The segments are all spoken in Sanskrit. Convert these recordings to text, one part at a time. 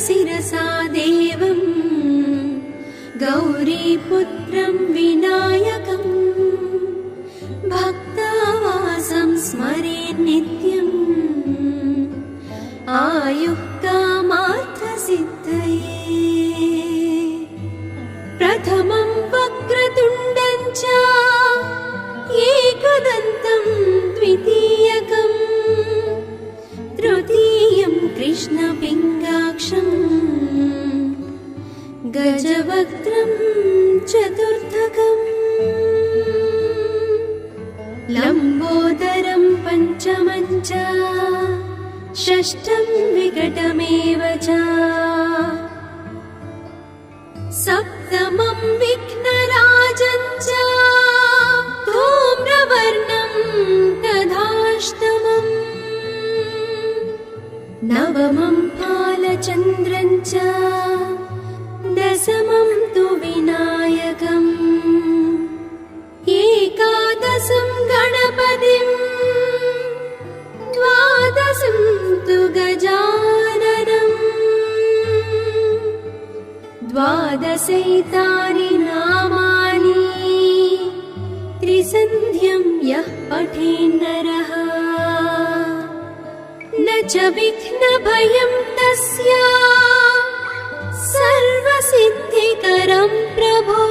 शिरसा देवं गौरीपुत्रं विनायकं भक्तावासं स्मरेन् नित्यम् आयुः कामार्थसिद्धये। प्रथमं वक्रतुण्डं च एकदन्तं द्वितीयकं तृतीयं कृष्णपिङ्गाक्षं गजवक्त्रं चतुर्थकम् लम्बोदरं पञ्चमं च षष्ठं विकटमेव च सप्तमं विघ्नराजं च धूम्रवर्णं तथाष्टमम् नवमं फालचन्द्रं च दशमं तु विनायकम् एकादशं गणपतिं द्वादशं तु गजाननम् द्वादशैतानि नामानि त्रिसन्ध्यं यः पठेन्नरः न च विघ्नभयं तस्य सर्वसिद्धिकरं प्रभो।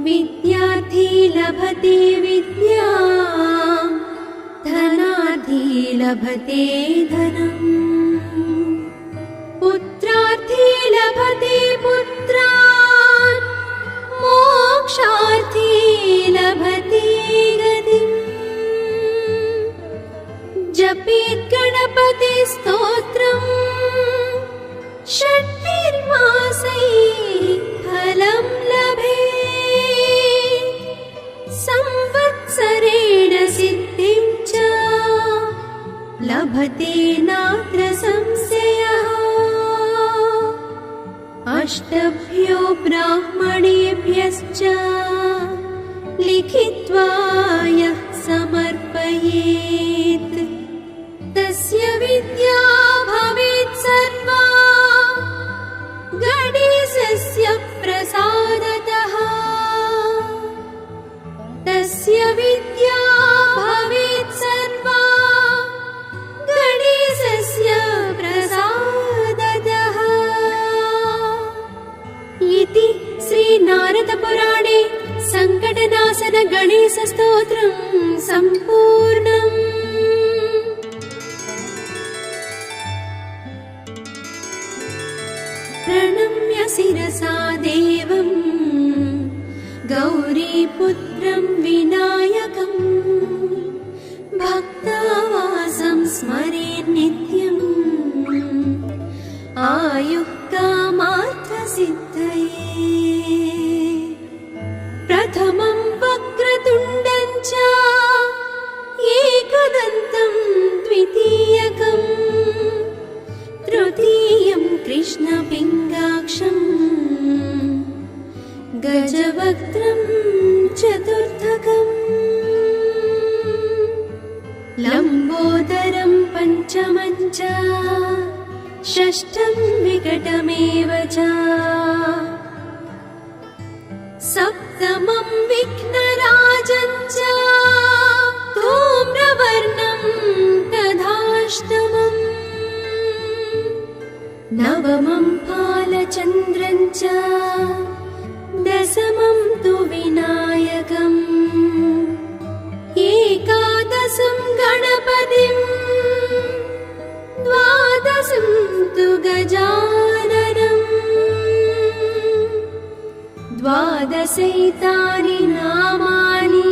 विद्यार्थी लभते विद्यां धनार्थी लभते धनम् पुत्रार्थी लभते पुत्रान् मोक्षार्थी लभते गतिम्। जपेत् गणपति स्तोत्रम् षट्भिर्मासैः फलं लभेत् संवत्सरेण सिद्धिं च लभते नात्र संशयः। अष्टभ्यो ब्राह्मणेभ्यश्च लिखित्वा यः समर्पयेत् तस्य विद्या भवेत् सर्वा गणेशस्य प्रसादतः। तस्य विद्या भवेत् सर्वा गणेशस्य प्रसादतः इति श्रीनारदपुराणे सङ्कटनाशन गणेशस्तोत्रं सम्पूर्णम्। प्रणम्य शिरसा देवं गौरीपुत्रं विनायकं भक्तावासं स्मरेन् नित्यम् आयुः कामार्थसिद्धये। प्रथमं वक्रतुण्डं च एकदन्तं द्वितीयकं तृतीयं कृष्णपिङ्गाक्षं गजवक्त्रं चतुर्थकम् लम्बोदरं पञ्चमं च षष्ठं विकटमेव च सप्तमं विघ्नराजं च धूम्रवर्णं तथाष्टमम् नवमं फालचन्द्रं च दशमं तु विनायकम् एकादशं गणपतिं द्वादशं तु गजाननम् द्वादशैतानि नामानि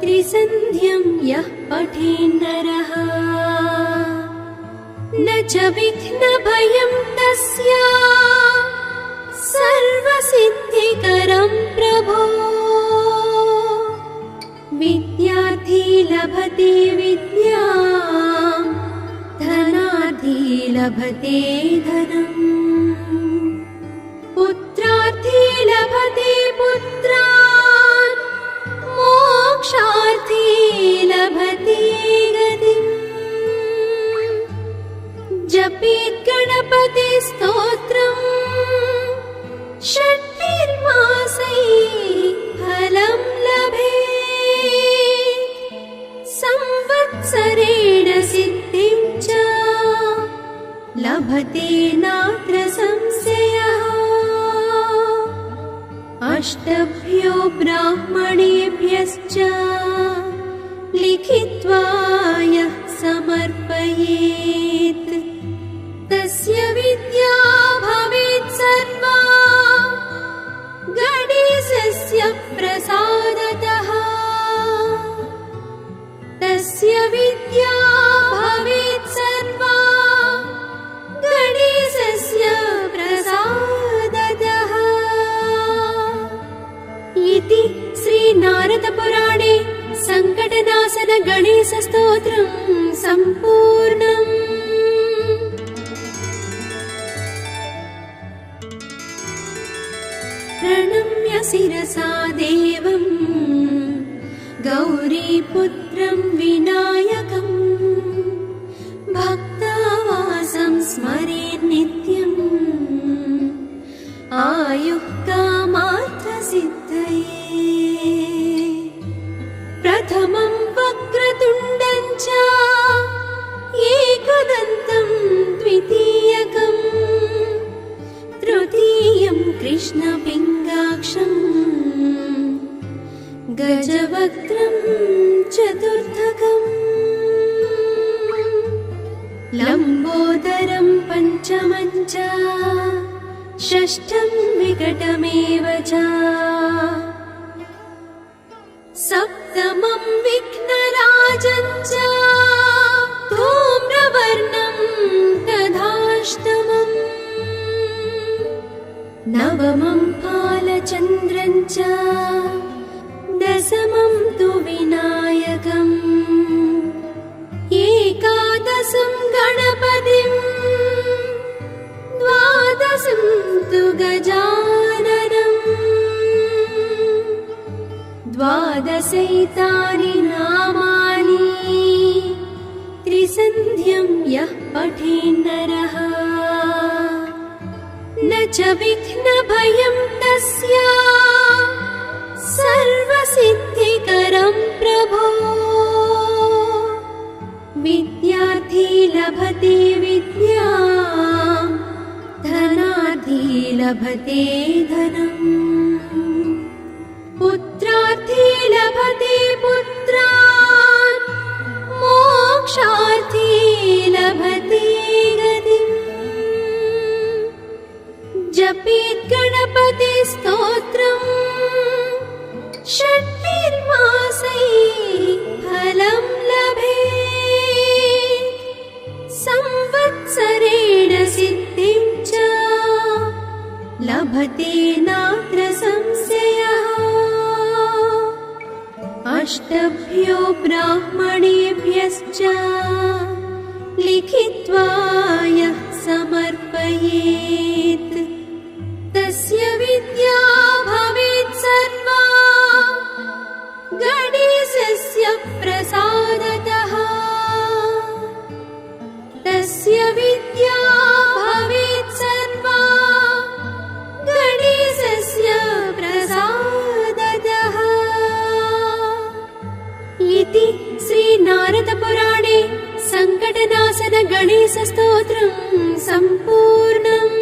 त्रिसन्ध्यं यः पठेन्नरः न च विघ्नभयं तस्य सर्वसिद्धिकरं प्रभो। विद्यार्थी लभते विद्यां धनार्थी लभते धनम् पुत्रार्थी लभते पुत्रान् मोक्षार्थी लभते गतिम्। अष्टभ्यो ब्राह्मणेभ्यश्च लिखित्वा यः समर्पयेत् तस्य विद्या भवेत् सर्वा गणेशस्य प्रसादतः। तस्य विद्या भवेत् सर्वा गणेशस्य प्रसादतः। इति श्रीनारदपुराणे सङ्कटनाशन गणेशस्तोत्रं सम्पूर्णम्। प्रणम्य शिरसा देवं गौरीपुत्रं विनायकं भक्तावासं स्मरेत् नित्यम् आयुः कामार्थसिद्धये। प्रथमं वक्रतुण्डं च एकदन्तं द्वितीयकम् तृतीयं कृष्णपिङ्गाक्षं गजवक्त्रं चतुर्थकम् लम्बोदरं पञ्चमं च षष्ठं विकटमेव च सप्तमं विघ्नराजं च धूम्रवर्णं तथाष्टमम् नवमं फालचन्द्रं च दशमं तु विनायकम् एकादशं गणपतिं द्वादशं तु गजाननम् द्वादशैतानि नामानि त्रिसन्ध्यं यः पठेन्नरः न च विघ्नभयं तस्य सर्वसिद्धिकरं प्रभो। विद्यार्थी लभते विद्यां धनार्थी लभते धनम् पुत्रार्थी लभते पुत्रान् मोक्षार्थी लभते गतिम्। जपेत् गणपति स्तोत्रम् षट्निर्मासैः फलं लभेत् संवत्सरेण सिद्धिं च लभते नात्र संशयः। अष्टभ्यो ब्राह्मणेभ्यश्च लिखित्वा यः समर्पयेत् तस्य विद्या भवेत् सर्वा गणेशस्य प्रसादतः। तस्य विद्या भवेत् सर्वा गणेशस्य प्रसादतः। इति श्रीनारदपुराणे सङ्कटनाशन गणेशस्तोत्रं सम्पूर्णम्।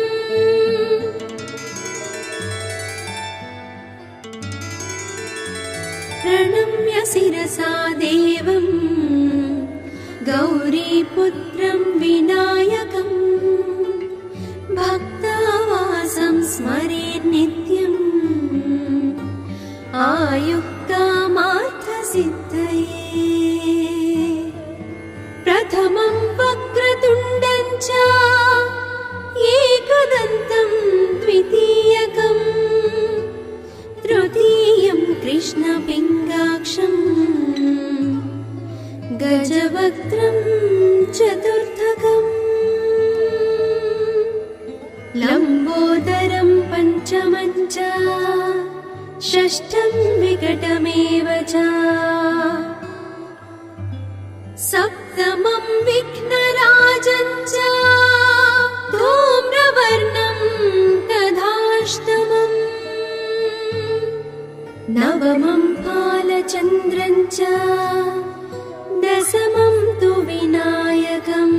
प्रणम्य शिरसा देवं गौरीपुत्रं विनायकं भक्तावासं स्मरेत् नित्यम् आयुः कामार्थसिद्धये। प्रथमं वक्रतुण्डं च एकदन्तं द्वितीयकम् तृतीयं कृष्णपिङ्गाक्षं गजवक्त्रं चतुर्थकम् लम्बोदरं पञ्चमं च षष्ठं विकटमेव च सप्तमं विघ्नराजं च धूम्रवर्णं तथाष्टमम् नवमं फालचन्द्रं च दशमं तु विनायकम्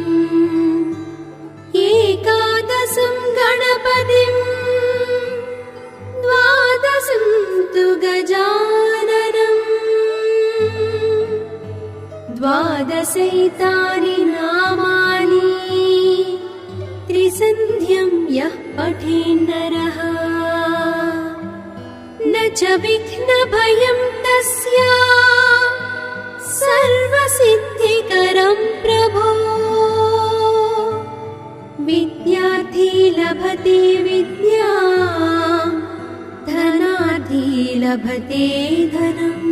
एकादशं गणपतिं द्वादशं द्वादशैतानि नामानि त्रिसन्ध्यं यः पठेन्नरः न च विघ्नभयं तस्य सर्वसिद्धिकरं प्रभो विद्यार्थी लभते विद्यां धनार्थी लभते धनम्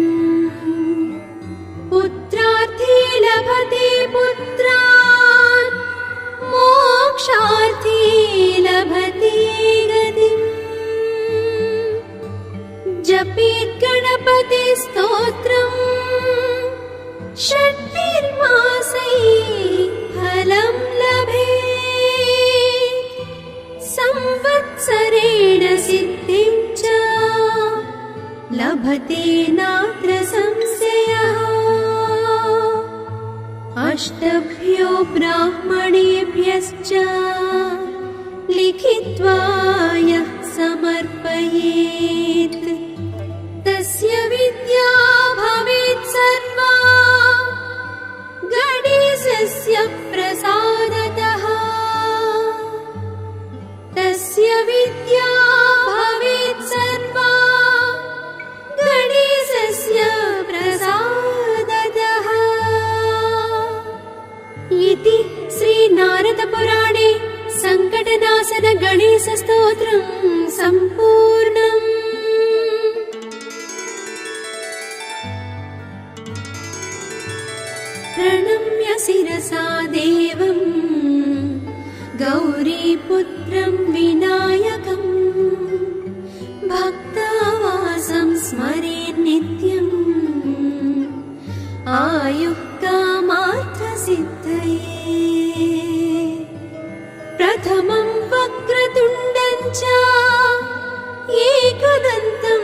पुत्रार्थी लभते पुत्रान् मोक्षार्थी लभते गतिम् जपेत् गणपति स्तोत्रम् षट्भिर्मासैः फलं लभेत् संवत्सरेण सिद्धिं च लभते नात्र संशयः अष्टभ्यो ब्राह्मणेभ्यश्च लिखित्वा यः समर्पयेत् तस्य विद्या भवेत् सर्वा गणेशस्य प्रसादतः तस्य विद्या भवेत् सर्वा गणेशस्य प्रसादतः इति श्रीनारदपुराणे सङ्कटनाशन गणेशस्तोत्रं सम्पूर्णम्। प्रणम्य शिरसा देवं गौरीपुत्रं विनायकं भक्तावासं स्मरेन् नित्यम् आयुः कामार्थसिद्धये प्रथमं वक्रतुण्डं च एकदन्तं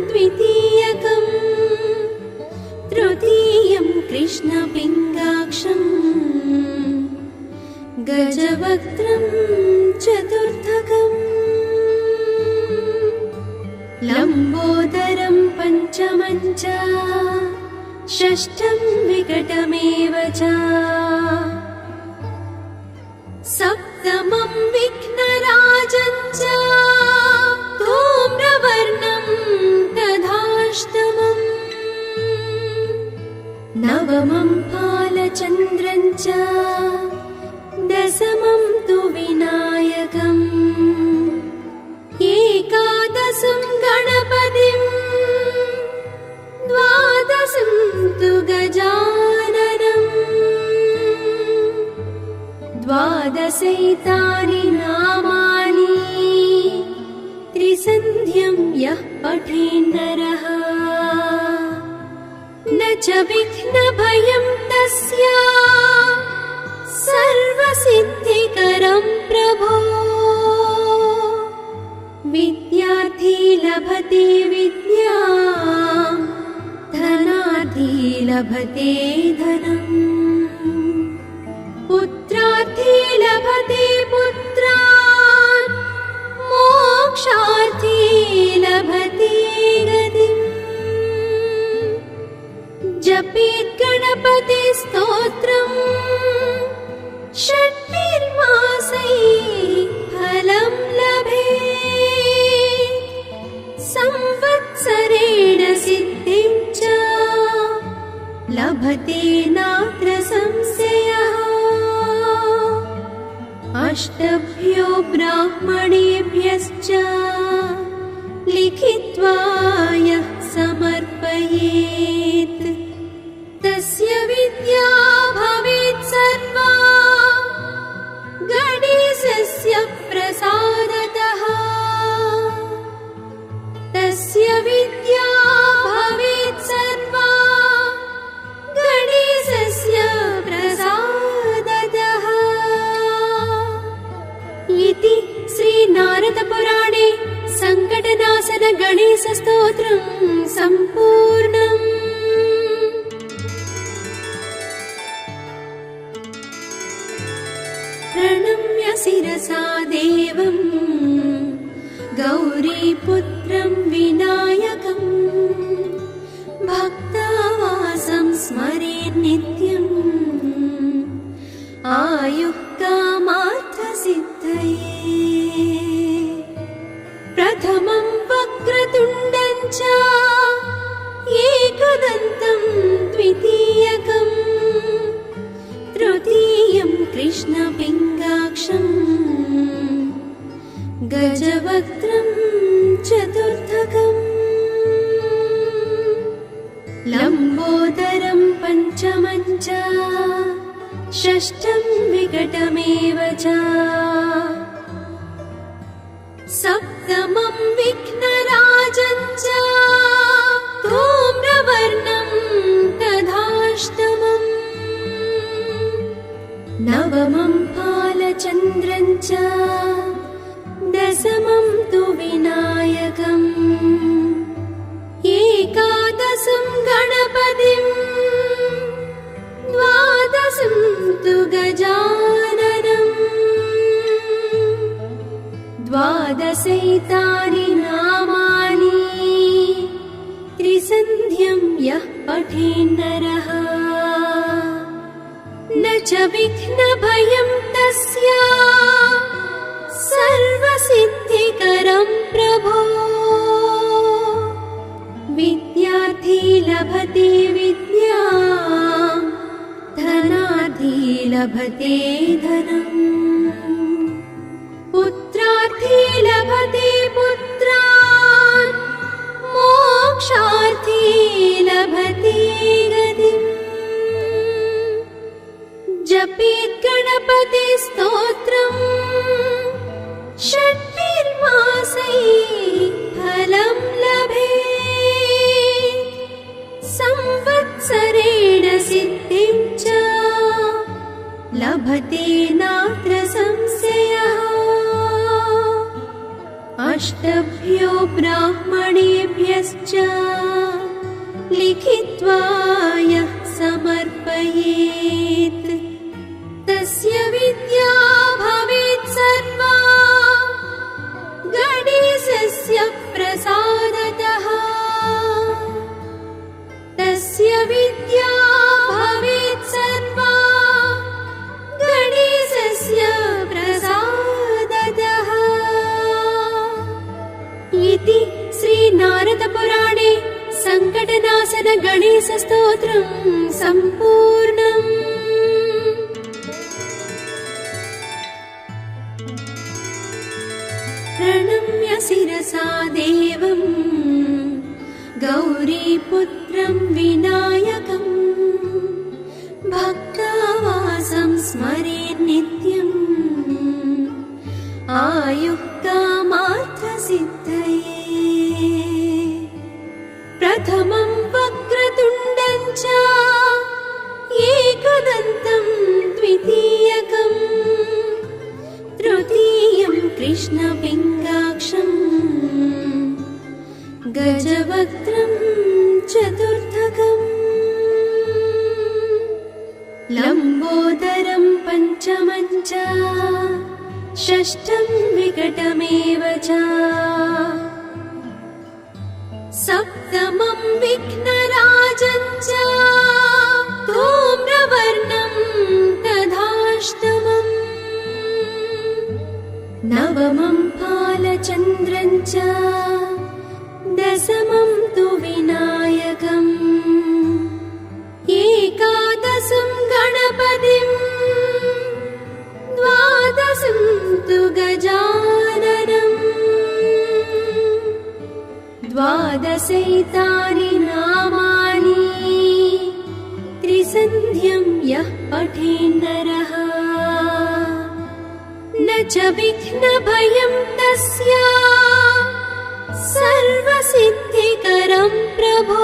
द्वितीयकम् तृतीयं कृष्णपिङ्गाक्षं गजवक्त्रं चतुर्थकम् लम्बोदरं पञ्चमं च षष्ठं विकटमेव च सप्तमं विघ्नराजं च धूम्रवर्णं तथाष्टमम् नवमं फालचन्द्रं च दशमं तु विनायकम् एकादशं गणपतिं द्वादशं तु गजाननम् द्वादशैतानि नामानि त्रिसन्ध्यं यः पठेन्नरः न च विघ्नभयं तस्य सर्वसिद्धिकरं प्रभो विद्यार्थी लभते विद्यां धनार्थी लभते धनम् पुत्रार्थी लभते पुत्रान् मोक्षार्थी लभते गतिम् जपेत् गणपति स्तोत्रम् षट्भिर्मासैः फलं लभेत् संवत्सरेण सिद्धिं च लभते नात्र संशयः अष्टभ्यो ब्राह्मणेभ्यश्च लिखित्वा यः समर्पयेत् तस्य विद्या भवेत् सर्वा गणेशस्य प्रसादतः तस्य विद्या भवेत् सर्वा गणेशस्य प्रसादतः इति श्रीनारदपुराणे सङ्कटनाशन गणेशस्तोत्रं सम्पूर्णम्। प्रणम्य शिरसा देवं गौरीपुत्रं विनायकं भक्तावासं स्मरेन् नित्यम् पञ्चमं च षष्ठं विकटमेव च सप्तमं विघ्नराजं च धूम्रवर्णं तथाष्टमम् नवमं फालचन्द्रं च दशमं तु विनायकम् एकादशं गणपतिं द्वादशं तु गजाननम् द्वादशैतानि नामानि त्रिसन्ध्यं यः पठेन्नरः न च विघ्नभयं तस्य सर्वसिद्धिकरं प्रभो विद्यार्थी लभते विद्यां धनार्थी लभते धनम् पुत्रार्थी लभते पुत्रान् मोक्षार्थी लभते गतिम् जपेत् गणपति स्तोत्रम् षट्भिर्मासैः फलं लभेत् संवत्सरेण सिद्धिं च लभते नात्र संशयः अष्टभ्यो ब्राह्मणेभ्यश्च लिखित्वा यः समर्पयेत् तस्य विद्या भवेत् सर्वा गणेशस्य प्रसादतः तस्य विद्या भवेत् सर्वा गणेशस्य प्रसादतः इति श्रीनारदपुराणे सङ्कटनाशन गणेशस्तोत्रं सम्पूर्णम्। प्रणम्य शिरसा देवं गौरीपुत्रं विनायकम् भक्तावासं स्मरेन् नित्यम् आयुः कामार्थसिद्धये प्रथमं वक्रतुण्डं च एकदन्तं द्वितीयकम् तृतीयं कृष्णपिङ्गाक्षम् गजवक्त्रं चतुर्थकम् लम्बोदरं पञ्चमं च षष्ठं विकटमेव च सप्तमं विघ्नराजं च धूम्रवर्णं तथाष्टमम् नवमं फालचन्द्रं च दशमं तु विनायकम् एकादशं गणपतिं द्वादशं तु गजाननम् द्वादशैतानि नामानि त्रिसन्ध्यं यः पठेन्नरः न च विघ्नभयं तस्य सर्वसिद्धिकरं प्रभो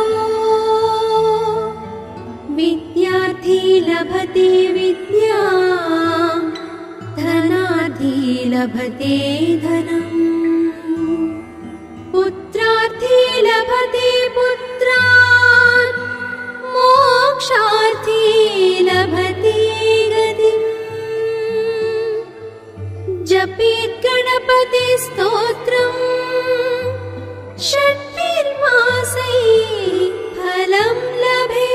विद्यार्थी लभते विद्यां धनार्थी लभते धनम् पुत्रार्थी लभते पुत्रान् मोक्षार्थी लभते गतिम् जपेत् गणपति स्तोत्रम् षट्भिर्मासैः फलं लभेत्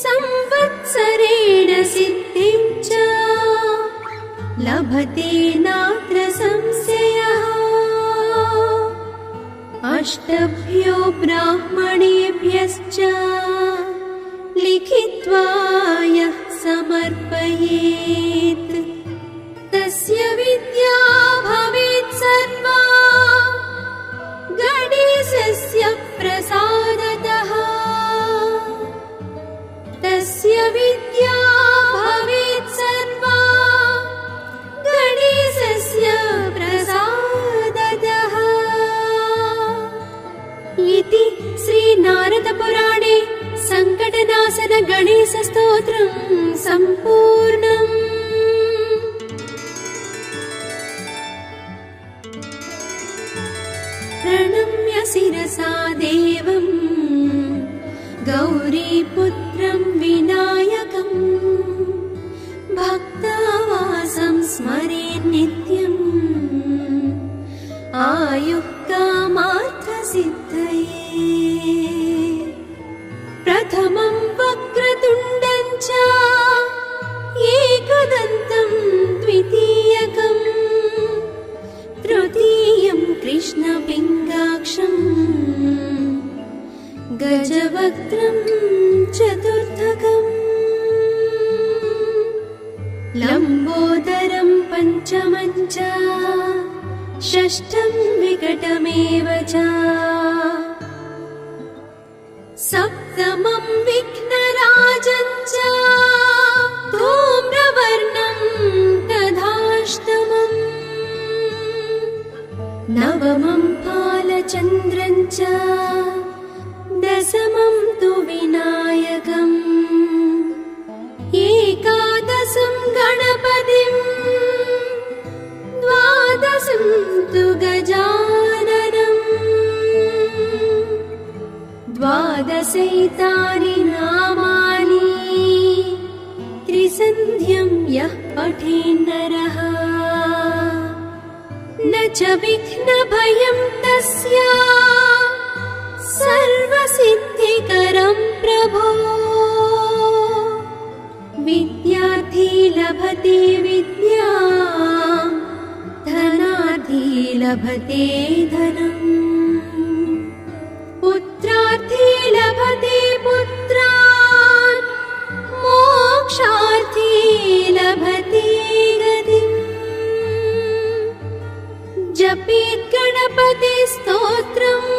संवत्सरेण सिद्धिं च लभते नात्र संशयः अष्टभ्यो ब्राह्मणेभ्यश्च लिखित्वा यः समर्पयेत् तस्य विद्या भवेत् सर्वा गणेशस्य प्रसादतः इति श्रीनारदपुराणे सङ्कटनाशन गणेशस्तोत्रं सम्पूर्णम्। प्रणम्य शिरसा देवं गौरीपुत्रं विनायकं भक्तावासं स्मरेन् नित्यम् आयुः कामार्थसिद्धये। प्रथमं वक्रतुण्डं च एकदन्तं द्वितीयकं तृतीयं कृष्णपिङ्गाक्षं गजवक्त्रं चतुर्थकम् लम्बोदरं पञ्चमं च षष्ठं विकटमेव च सप्तमं विघ्नराजं च धूम्रवर्णं तथाष्टमम् नवमं फालचन्द्रं च दशमं तु विनायकम् एकादशं गणपतिं द्वादशं तु गजाननम् द्वादशैतानि नामानि त्रिसन्ध्यं यः पठेन्नरः न च विघ्नभयं तस्य सर्वसिद्धिकरं प्रभो। विद्यार्थी लभते विद्यां धनार्थी लभते धनम् पुत्रार्थी लभते पुत्रान् मोक्षार्थी लभते गतिम्। जपेत् गणपति स्तोत्रम्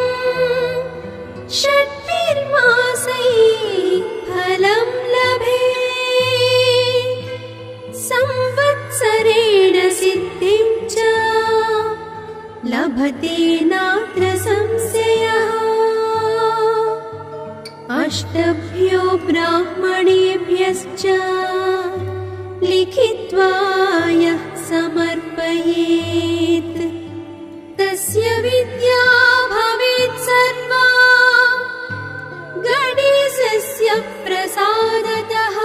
षट्भिर्मासैः फलं लभेत् संवत्सरेण सिद्धिं च लभते नात्र संशयः। अष्टभ्यो ब्राह्मणेभ्यश्च लिखित्वा यः समर्पयेत् तस्य विद्या भवेत् सर्वा गणेशस्य प्रसादतः।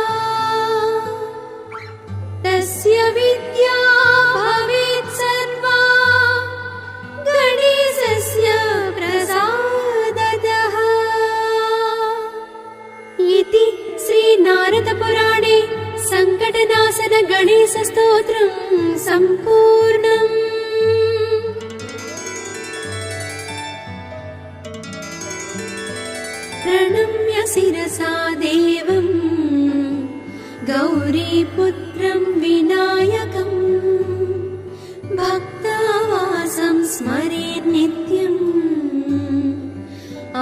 तस्य विद्या भवेत् सर्वा गणेशस्य प्रसादतः इति श्रीनारदपुराणे सङ्कटनाशन गणेशस्तोत्रं सम्पूर्णम्। प्रणम्य शिरसा देवं गौरीपुत्रं विनायकं भक्तावासं स्मरेन् नित्यम्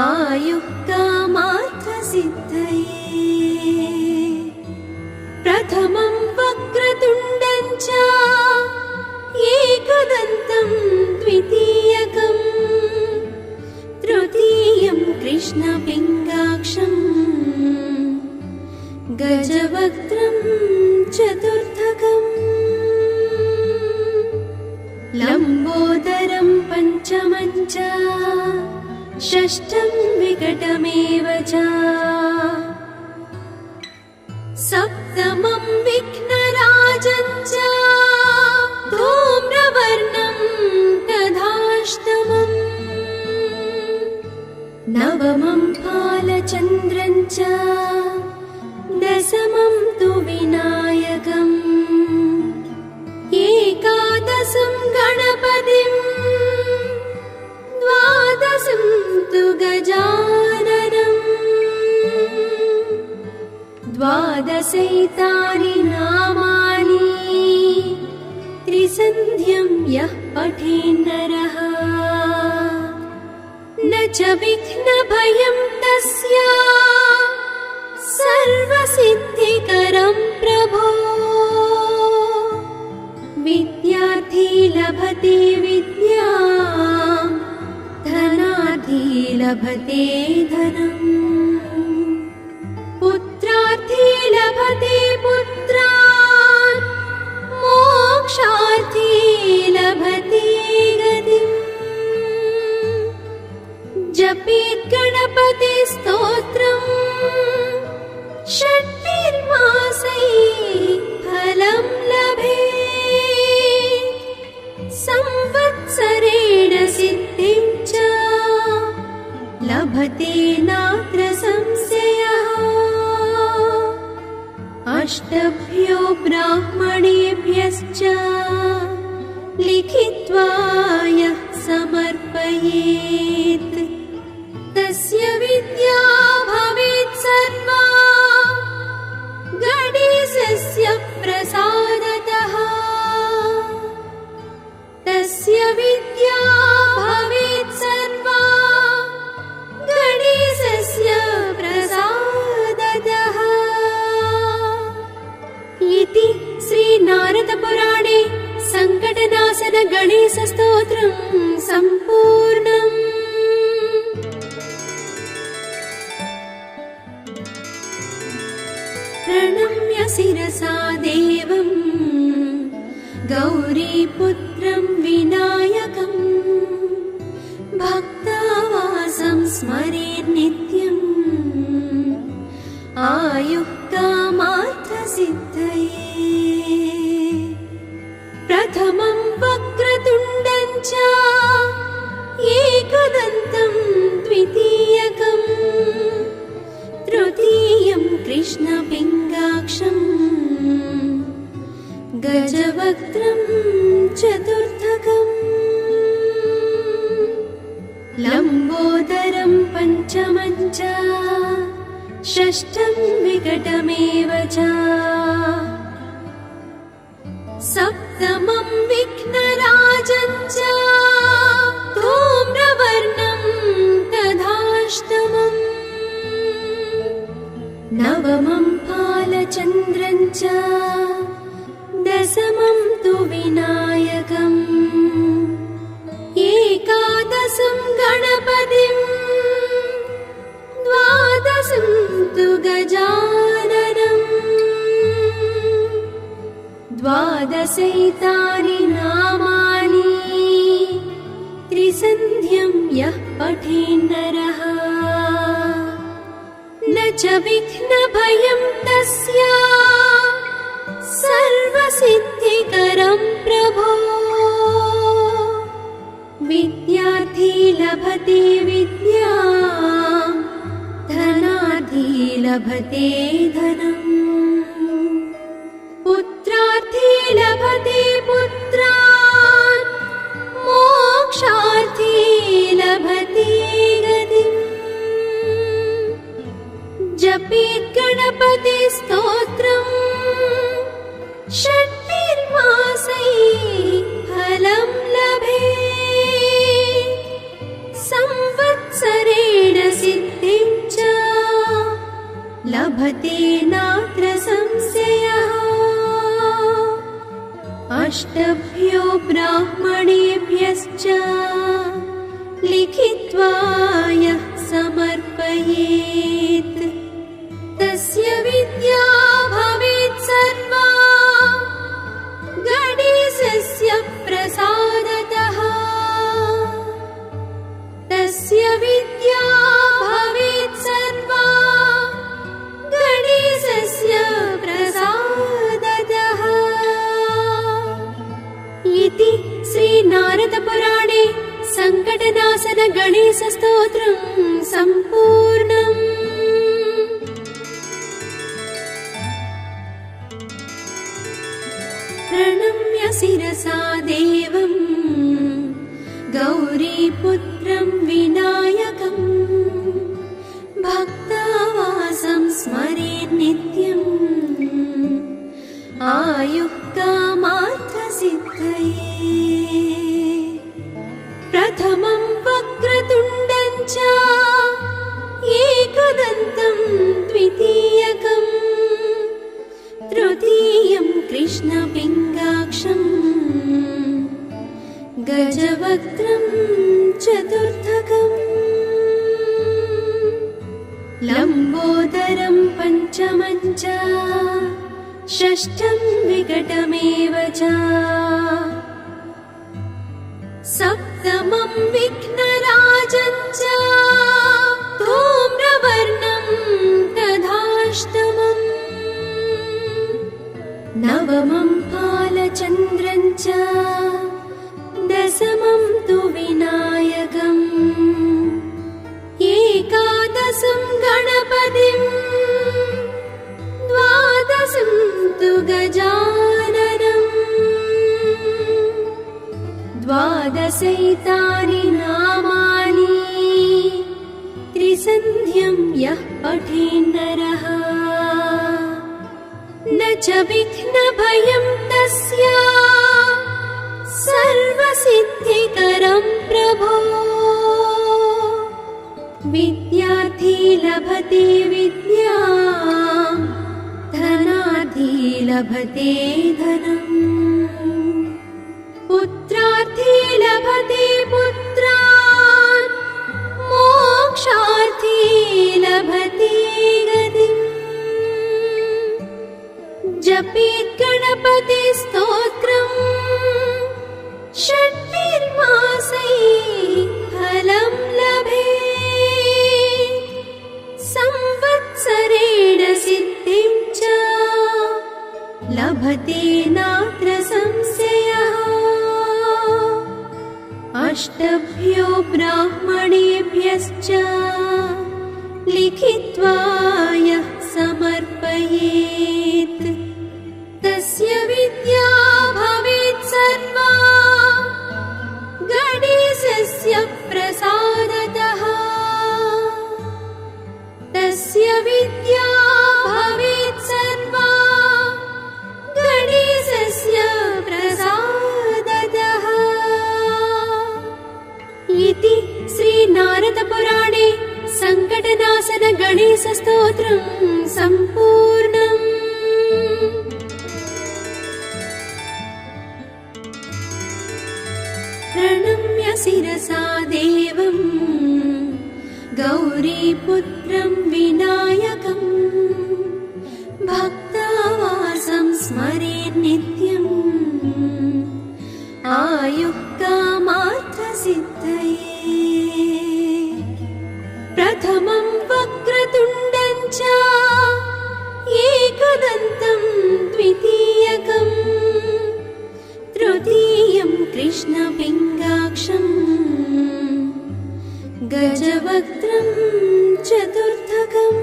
आयुः कामार्थसिद्धये। प्रथमं वक्रतुण्डं च एकदन्तं द्वितीयकं तृतीयं कृष्णपिङ्गाक्षं गजवक्त्रं चतुर्थकम् लम्बोदरं पञ्चमं च षष्ठं विकटमेव च सप्तमं विघ्नराजं च धूम्रवर्णं तथाष्टमम् नवमं फालचन्द्रं च दशमं तु विनायकम् एकादशं गणपतिं द्वादशं तु गजाननम् द्वादशैतानि नामानि त्रिसन्ध्यं यः पठेन्नरः न च विघ्नभयं तस्य सर्वसिद्धिकरं प्रभो। विद्यार्थी लभते विद्यां धनार्थी धनार्थी लभते धनम् पुत्रार्थी लभते पुत्रान् मोक्षार्थी लभते गतिम् जपेत् गणपति स्तोत्रम् षट्भिर्मासैः फलं लभेत् संवत्सरेण सिद्धिं च लभते नात्र संशयः अष्टभ्यो ब्राह्मणेभ्यश्च लिखित्वा यः समर्पयेत् तस्य विद्या भवेत् सर्वा गणेशस्य प्रसादतः तस्य विद्या भवेत् सर्वा गणेशस्य प्रसादतः इति श्रीनारदपुराणे सङ्कटनाशन गणेशस्तोत्रं सम्पूर्णम्। प्रणम्य शिरसा देवं गौरीपुत्रं विनायकं भक्तावासं स्मरेत् नित्यम् आयुः कामार्थसिद्धये प्रथमं वक्रतुण्डं च एकदन्तं द्वितीयकम् तृतीयं कृष्णपिङ्गाक्षं गजवक्त्रं चतुर्थकम् लम्बोदरं पञ्चमं च षष्ठं विकटमेव च सप्तमं विघ्नराजं च धूम्रवर्णं तथाष्टमम् नवमं फालचन्द्रं च दशमं तु विनायकम् एकादशं गणपतिं द्वादशं तु गजाननम् द्वादशैतानि नामानि त्रिसन्ध्यं यः पठेन्नरः न च विघ्नभयं तस्य सर्वसिद्धिकरं प्रभो विद्यार्थी लभते विद्यां धनार्थी लभते धनम् पुत्रार्थी लभते पुत्रान् मोक्षार्थी लभते गतिम् जपेत् गणपति स्तोत्रम् षट्भिर्मासैः फलं लभेत् संवत्सरेण सिद्धिं च लभते नात्र संशयः अष्टभ्यो ब्राह्मणेभ्यश्च लिखित्वा यः समर्पयेत् तस्य विद्या भवेत् सर्वा गणेशस्य प्रसादतः तस्य विद्या भवेत् सर्वा गणेशस्य प्रसादतः इति श्रीनारदपुराणे सङ्कटनाशन गणेशस्तोत्रं सम्पूर्णम्। प्रणम्य शिरसा देवं गौरीपुत्रं विनायकं भक्तावासं स्मरेत् नित्यम् आयुः कामार्थसिद्धये प्रथमं वक्रतुण्डं च पञ्चमं च षष्ठं विकटमेव च सप्तमं विघ्नराजं च धूम्रवर्णं तथाष्टमम् नवमं फालचन्द्रं च दशमं तु विनायकम् एकादशं गणपतिम् द्वादशं तु गजाननम् द्वादशैतानि नामानि त्रिसन्ध्यं यः पठेन्नरः न च विघ्नभयं तस्य सर्वसिद्धिकरं प्रभो विद्यार्थी लभते विद्यां धनार्थी लभते धनम् पुत्रार्थी लभते पुत्रान् मोक्षार्थी लभते गतिम् जपेत् गणपति स्तोत्रम् षट्भिर्मासैः फलं लभेत् संवत्सरेण सिद्धिं च लभते नात्र संशयः अष्टभ्यो ब्राह्मणेभ्यश्च लिखित्वा यः समर्पयेत् तस्य विद्या भवेत् सर्वा गणेशस्य प्रसादतः तस्य विद्या भवेत् सर्वा गणेशस्य प्रसादतः इति श्रीनारदपुराणे सङ्कटनाशन गणेशस्तोत्रं सम्पूर्णम्। प्रणम्य शिरसा देवं गौरीपुत्रं विनायकम् भक्तावासं स्मरेन् नित्यम् आयुः कामार्थसिद्धये प्रथमं वक्रतुण्डं च एकदन्तं द्वितीयकम् तृतीयं कृष्णपिङ्गाक्षम् गजवक्त्रं चतुर्थकम्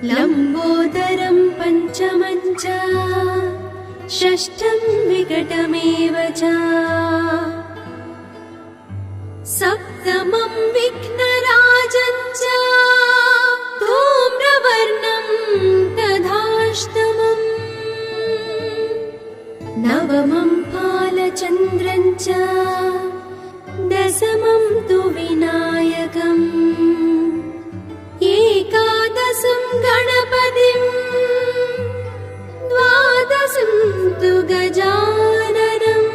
लम्बोदरं पञ्चमं च षष्ठं विकटमेव च सप्तमं विघ्नराजं च धूम्रवर्णं तथाष्टमम् नवमं फालचन्द्रं च दशमं तु विनायकम् एकादशं गणपतिम् द्वादशं तु गजाननम्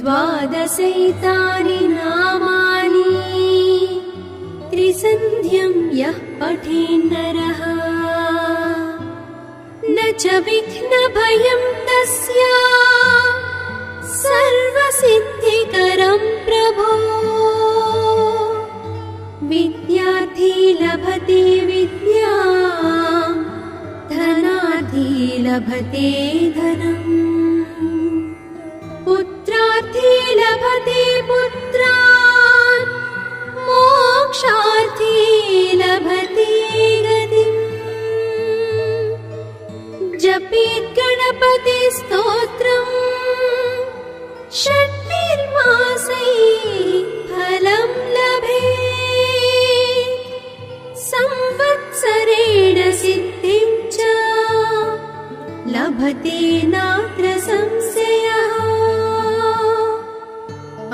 द्वादशैतानि नामानि त्रिसन्ध्यं यः पठेन्नरः न च विघ्नभयं तस्य सर्वसिद्धिकरं प्रभो विद्यार्थी लभते विद्यां धनार्थी लभते धनम् पुत्रार्थी लभते पुत्रान् मोक्षार्थी लभते गतिम् जपेत् गणपति स्तोत्रम् षट्भिर्मासैः फलं लभेत् संवत्सरेण सिद्धिं च लभते नात्र संशयः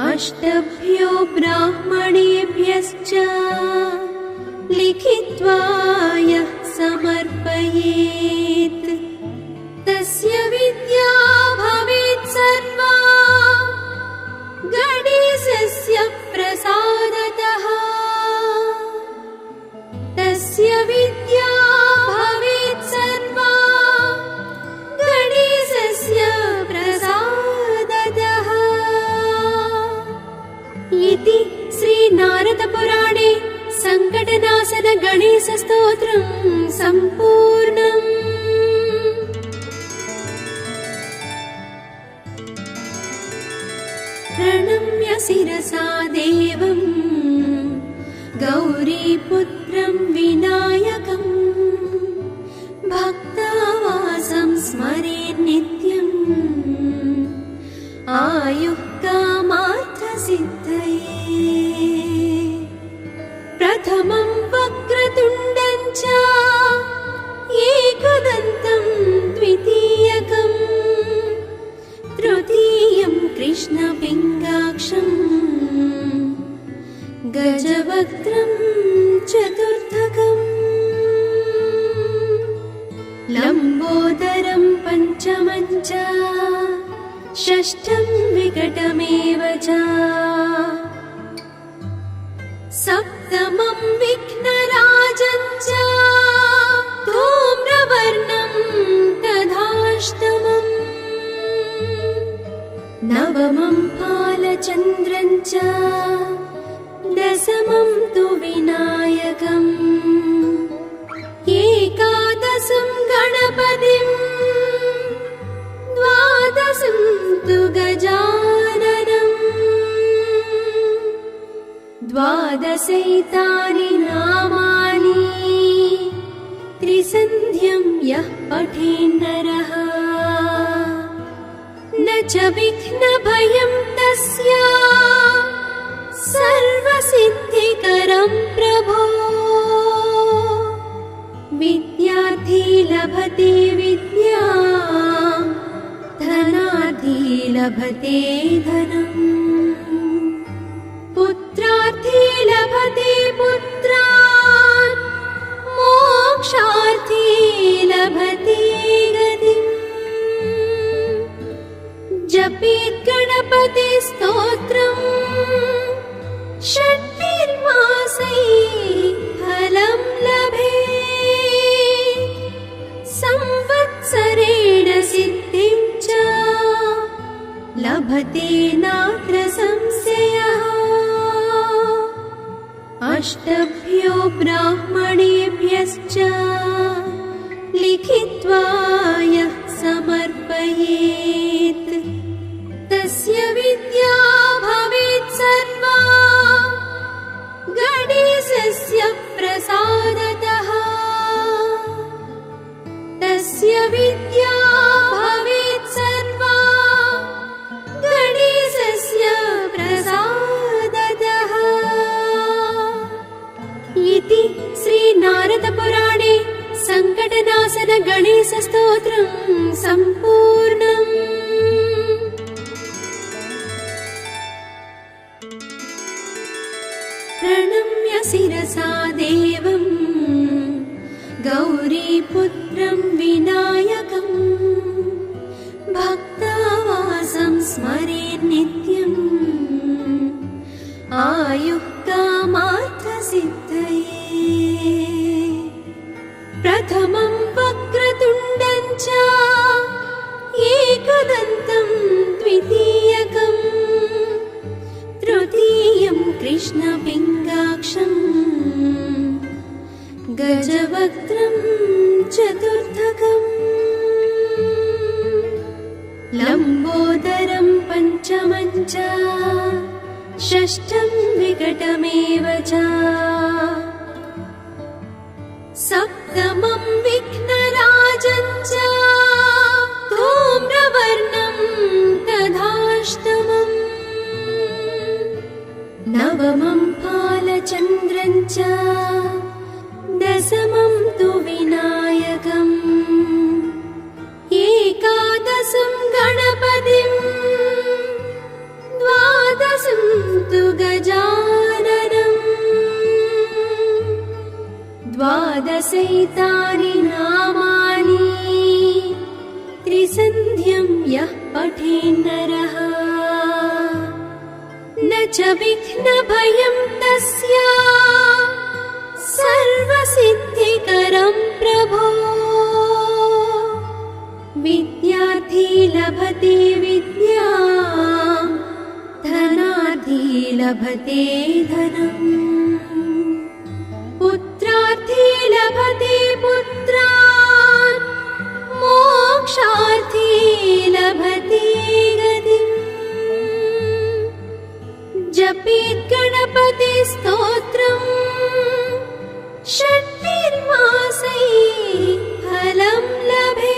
अष्टभ्यो ब्राह्मणेभ्यश्च लिखित्वा यः समर्पयेत् तस्य विद्या भवेत् सर्वा गणेशस्य प्रसादतः इति श्रीनारदपुराणे सङ्कटनाशन गणेशस्तोत्रं सम्पूर्णम्। प्रणम्य शिरसा देवं गौरीपुत्रं विनायकं भक्तावासं स्मरेत् नित्यम् आयुः कामार्थसिद्धये। प्रथमं वक्रतुण्डं च एकदन्तं द्वितीयकम् तृतीयं कृष्णपिङ्गाक्षं गजवक्त्रं चतुर्थकम् लम्बोदरं पञ्चमं च षष्ठं विकटमेव च सप्तमं विघ्नराजं च धूम्रवर्णं तथाष्टमम् नवमं फालचन्द्रं च दशमं तु विनायकम् एकादशं गणपतिं द्वादशं तु गजाननम् द्वादशैतानि नामानि त्रिसन्ध्यं यः पठेन्नरः न च विघ्नभयं तस्य सर्वसिद्धिकरं प्रभो। विद्यार्थी लभते विद्यां धनार्थी लभते धनम् पुत्रार्थी लभते पुत्रान् मोक्षार्थी लभते गतिम्। जपेत् गणपति स्तोत्रम् षट्भिर्मासैः फलं लभेत् संवत्सरेण सिद्धिं च लभते नात्र संशयः। अष्टभ्यो ब्राह्मणेभ्यश्च लिखित्वा यः समर्पयेत् तस्य विद्या भवेत् सर्वा गणेशस्य प्रसादतः। तस्य विद्या भवेत् सर्वा गणेशस्य प्रसादतः इति श्रीनारदपुराणे सङ्कटनाशन गणेशस्तोत्रं सम्पूर्णम्। प्रणम्य शिरसा देवं गौरीपुत्रं विनायकं भक्तावासं स्मरेत् नित्यम् आयुः कामार्थसिद्धये। प्रथमं वक्रतुण्डं च एकदन्तं द्वितीयकम् तृतीयं कृष्णपिङ्गाक्षं गजवक्त्रं चतुर्थकम् लम्बोदरं पञ्चमं च षष्ठं विकटमेव च सप्तमं विघ्नराजं च धूम्रवर्णं तथाष्टमम् नवमं फालचन्द्रं च दशमं तु विनायकम् एकादशं गणपतिं द्वादशं तु गजाननम् द्वादशैतानि नामानि त्रिसन्ध्यं यः पठेन्नरः न च विघ्नभयं तस्य सर्वसिद्धिकरं प्रभो। विद्यार्थी लभते विद्यां धनार्थी लभते धनम् पुत्रार्थी लभते पुत्रान् मोक्षार्थी लभते गतिम् जपेत् गणपति स्तोत्रम् षट्भिर्मासैः फलं लभेत्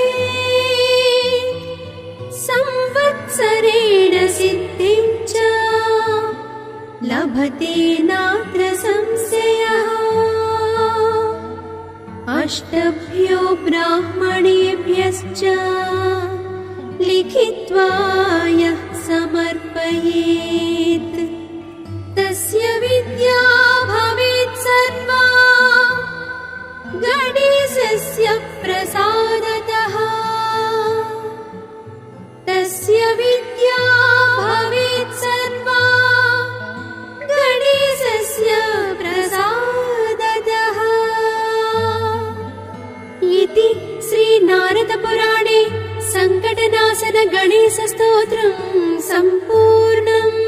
संवत्सरेण सिद्धिं च लभते नात्र संशयः अष्टभ्यो ब्राह्मणेभ्यश्च लिखित्वा यः समर्पयेत् तस्य विद्या भवेत् सर्वा गणेशस्य प्रसादतः तस्य विद्या भवेत् सर्वा गणेशस्य प्रसादतः इति श्रीनारदपुराणे सङ्कटनाशन गणेशस्तोत्रं सम्पूर्णम्।